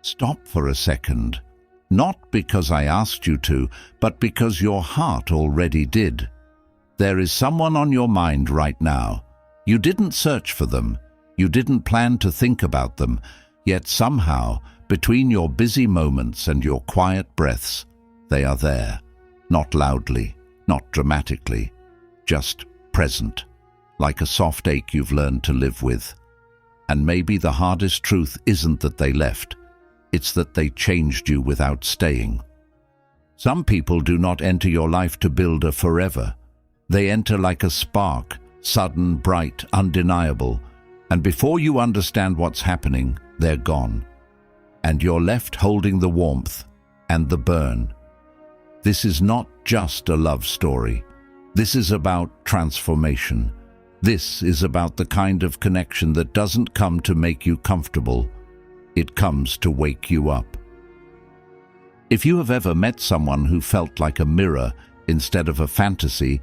Stop for a second. Not because I asked you to, but because your heart already did. There is someone on your mind right now. You didn't search for them. You didn't plan to think about them. Yet somehow, between your busy moments and your quiet breaths, they are there. Not loudly, not dramatically, just present, like a soft ache you've learned to live with. And maybe the hardest truth isn't that they left. It's that they changed you without staying. Some people do not enter your life to build a forever. They enter like a spark, sudden, bright, undeniable, and before you understand what's happening, they're gone. And you're left holding the warmth and the burn. This is not just a love story. This is about transformation. This is about the kind of connection that doesn't come to make you comfortable. It comes to wake you up. If you have ever met someone who felt like a mirror instead of a fantasy,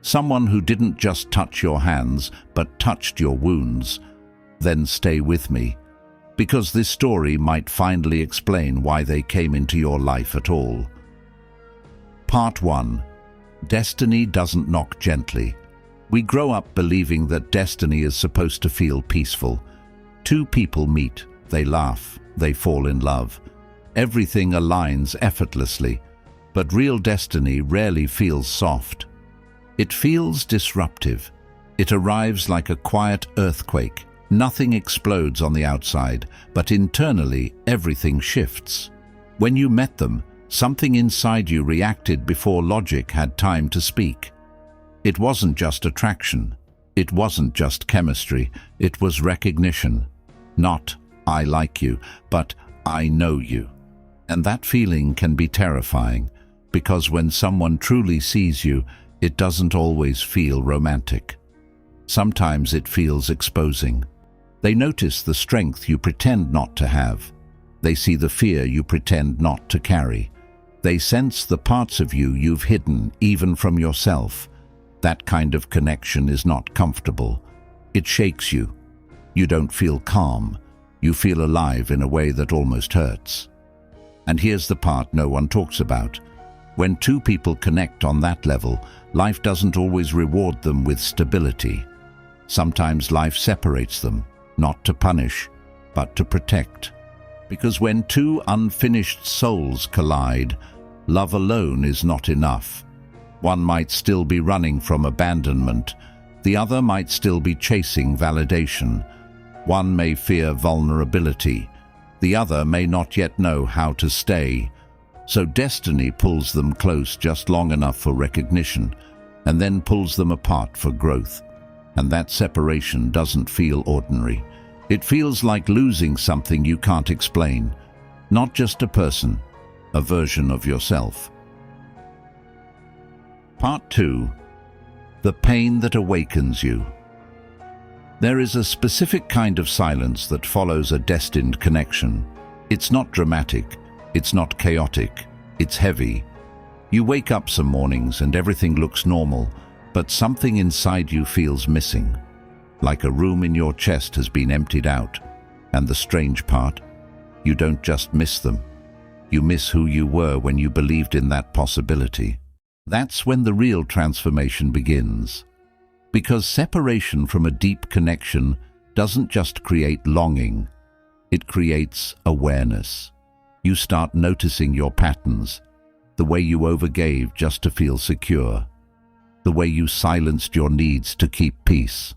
someone who didn't just touch your hands but touched your wounds, then stay with me, because this story might finally explain why they came into your life at all. Part 1. Destiny doesn't knock gently. We grow up believing that destiny is supposed to feel peaceful. Two people meet, they laugh, they fall in love. Everything aligns effortlessly, but real destiny rarely feels soft. It feels disruptive. It arrives like a quiet earthquake. Nothing explodes on the outside, but internally everything shifts. When you met them, something inside you reacted before logic had time to speak. It wasn't just attraction. It wasn't just chemistry. It was recognition. Not, I like you, but I know you. And that feeling can be terrifying, because when someone truly sees you, it doesn't always feel romantic. Sometimes it feels exposing. They notice the strength you pretend not to have. They see the fear you pretend not to carry. They sense the parts of you you've hidden, even from yourself. That kind of connection is not comfortable. It shakes you. You don't feel calm. You feel alive in a way that almost hurts. And here's the part no one talks about. When two people connect on that level, life doesn't always reward them with stability. Sometimes life separates them, not to punish, but to protect. Because when two unfinished souls collide, love alone is not enough. One might still be running from abandonment. The other might still be chasing validation. One may fear vulnerability. The other may not yet know how to stay. So destiny pulls them close just long enough for recognition, and then pulls them apart for growth. And that separation doesn't feel ordinary. It feels like losing something you can't explain. Not just a person, a version of yourself. Part 2. The pain that awakens you. There is a specific kind of silence that follows a destined connection. It's not dramatic, it's not chaotic, it's heavy. You wake up some mornings and everything looks normal, but something inside you feels missing. Like a room in your chest has been emptied out. And the strange part, you don't just miss them. You miss who you were when you believed in that possibility. That's when the real transformation begins. Because separation from a deep connection doesn't just create longing, it creates awareness. You start noticing your patterns, the way you overgave just to feel secure, the way you silenced your needs to keep peace,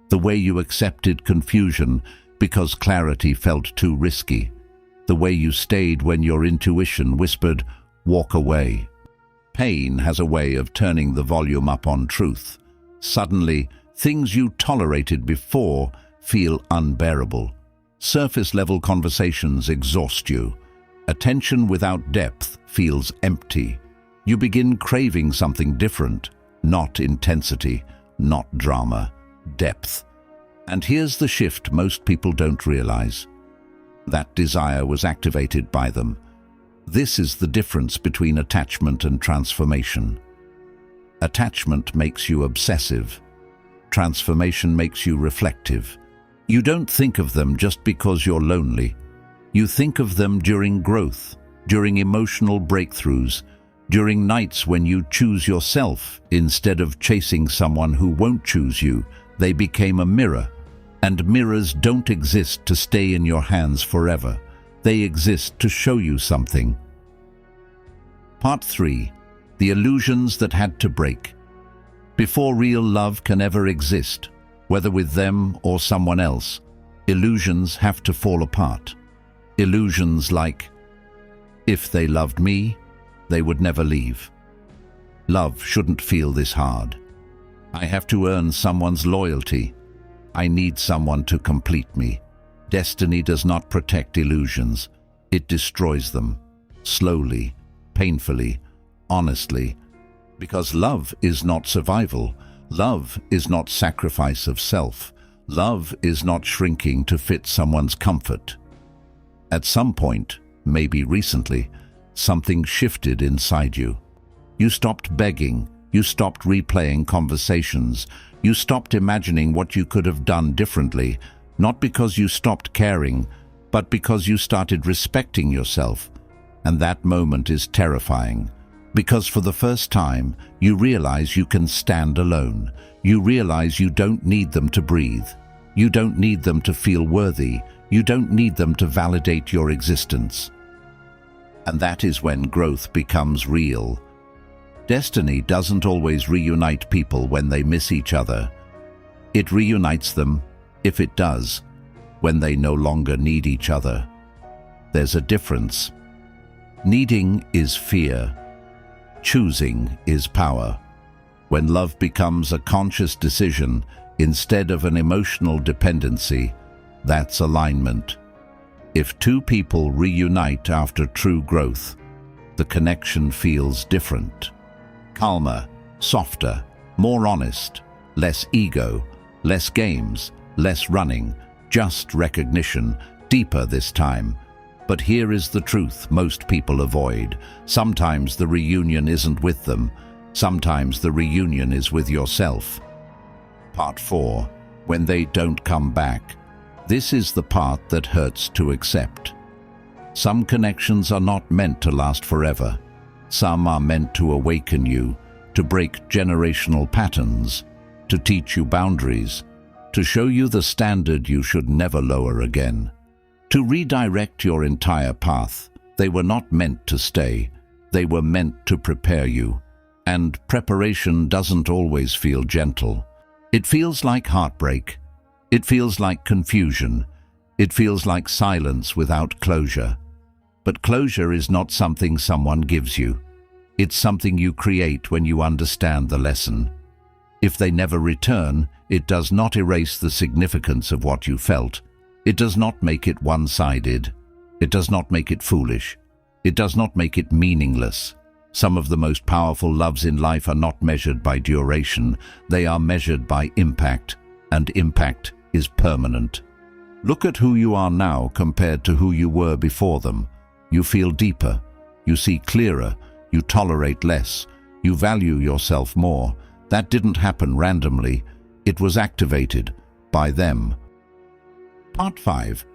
the way you accepted confusion because clarity felt too risky, the way you stayed when your intuition whispered, "Walk away." Pain has a way of turning the volume up on truth. Suddenly, things you tolerated before feel unbearable. Surface-level conversations exhaust you. Attention without depth feels empty. You begin craving something different, not intensity, not drama, depth. And here's the shift most people don't realize. That desire was activated by them. This is the difference between attachment and transformation. Attachment makes you obsessive. Transformation makes you reflective. You don't think of them just because you're lonely. You think of them during growth, during emotional breakthroughs, during nights when you choose yourself instead of chasing someone who won't choose you. They became a mirror, and mirrors don't exist to stay in your hands forever. They exist to show you something. Part 3. The illusions that had to break. Before real love can ever exist, whether with them or someone else, illusions have to fall apart. Illusions like, if they loved me, they would never leave. Love shouldn't feel this hard. I have to earn someone's loyalty. I need someone to complete me. Destiny does not protect illusions. It destroys them. Slowly, painfully, honestly. Because love is not survival. Love is not sacrifice of self. Love is not shrinking to fit someone's comfort. At some point, maybe recently, something shifted inside you. You stopped begging. You stopped replaying conversations. You stopped imagining what you could have done differently, not because you stopped caring, but because you started respecting yourself. And that moment is terrifying, because for the first time, you realize you can stand alone. You realize you don't need them to breathe. You don't need them to feel worthy. You don't need them to validate your existence. And that is when growth becomes real. Destiny doesn't always reunite people when they miss each other. It reunites them, if it does, when they no longer need each other. There's a difference. Needing is fear. Choosing is power. When love becomes a conscious decision instead of an emotional dependency, that's alignment. If two people reunite after true growth, the connection feels different. Calmer, softer, more honest, less ego, less games, less running, just recognition, deeper this time. But here is the truth most people avoid. Sometimes the reunion isn't with them. Sometimes the reunion is with yourself. Part 4. When they don't come back. This is the part that hurts to accept. Some connections are not meant to last forever. Some are meant to awaken you, to break generational patterns, to teach you boundaries, to show you the standard you should never lower again, to redirect your entire path. They were not meant to stay. They were meant to prepare you. And preparation doesn't always feel gentle. It feels like heartbreak. It feels like confusion. It feels like silence without closure. But closure is not something someone gives you. It's something you create when you understand the lesson. If they never return, it does not erase the significance of what you felt. It does not make it one-sided. It does not make it foolish. It does not make it meaningless. Some of the most powerful loves in life are not measured by duration. They are measured by impact, and impact is permanent. Look at who you are now compared to who you were before them. You feel deeper. You see clearer. You tolerate less. You value yourself more. That didn't happen randomly. It was activated by them. Part 5.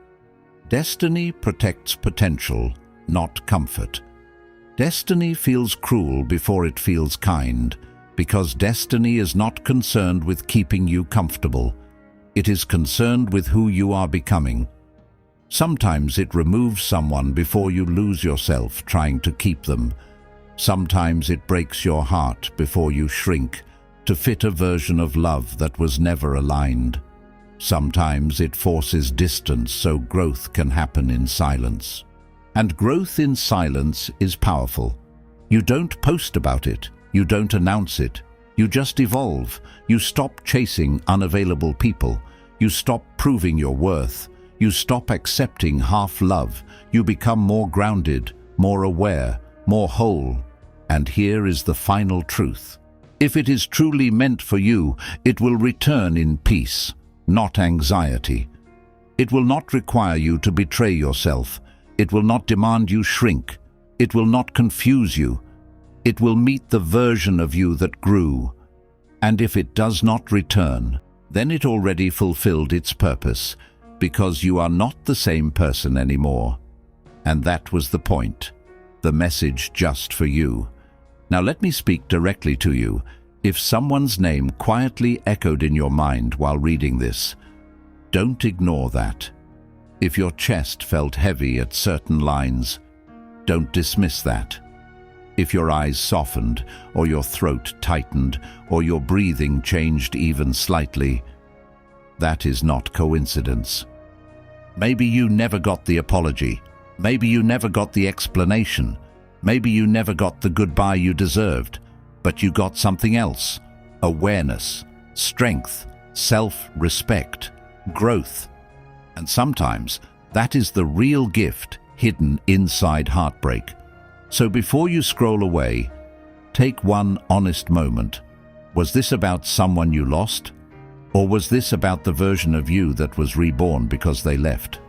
Destiny protects potential, not comfort. Destiny feels cruel before it feels kind, because destiny is not concerned with keeping you comfortable. It is concerned with who you are becoming. Sometimes it removes someone before you lose yourself trying to keep them. Sometimes it breaks your heart before you shrink to fit a version of love that was never aligned. Sometimes it forces distance so growth can happen in silence. And growth in silence is powerful. You don't post about it. You don't announce it. You just evolve. You stop chasing unavailable people. You stop proving your worth. You stop accepting half love. You become more grounded, more aware, more whole. And here is the final truth. If it is truly meant for you, it will return in peace, not anxiety. It will not require you to betray yourself. It will not demand you shrink. It will not confuse you. It will meet the version of you that grew. And if it does not return, then it already fulfilled its purpose, because you are not the same person anymore. And that was the point. The message just for you. Now let me speak directly to you. If someone's name quietly echoed in your mind while reading this, don't ignore that. If your chest felt heavy at certain lines, don't dismiss that. If your eyes softened, or your throat tightened, or your breathing changed even slightly, that is not coincidence. Maybe you never got the apology. Maybe you never got the explanation. Maybe you never got the goodbye you deserved. But you got something else. Awareness, strength, self-respect, growth. And sometimes that is the real gift hidden inside heartbreak. So before you scroll away, take one honest moment. Was this about someone you lost? Or was this about the version of you that was reborn because they left?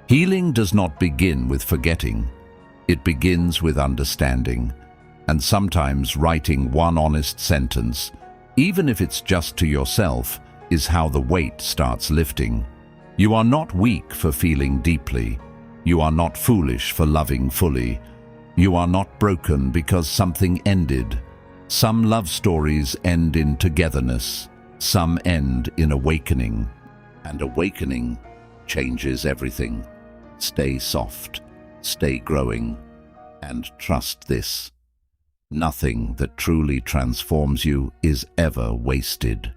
Healing does not begin with forgetting. It begins with understanding. And sometimes writing one honest sentence, even if it's just to yourself, is how the weight starts lifting. You are not weak for feeling deeply. You are not foolish for loving fully. You are not broken because something ended. Some love stories end in togetherness. Some end in awakening. And awakening changes everything. Stay soft, stay growing, and trust this. Nothing that truly transforms you is ever wasted.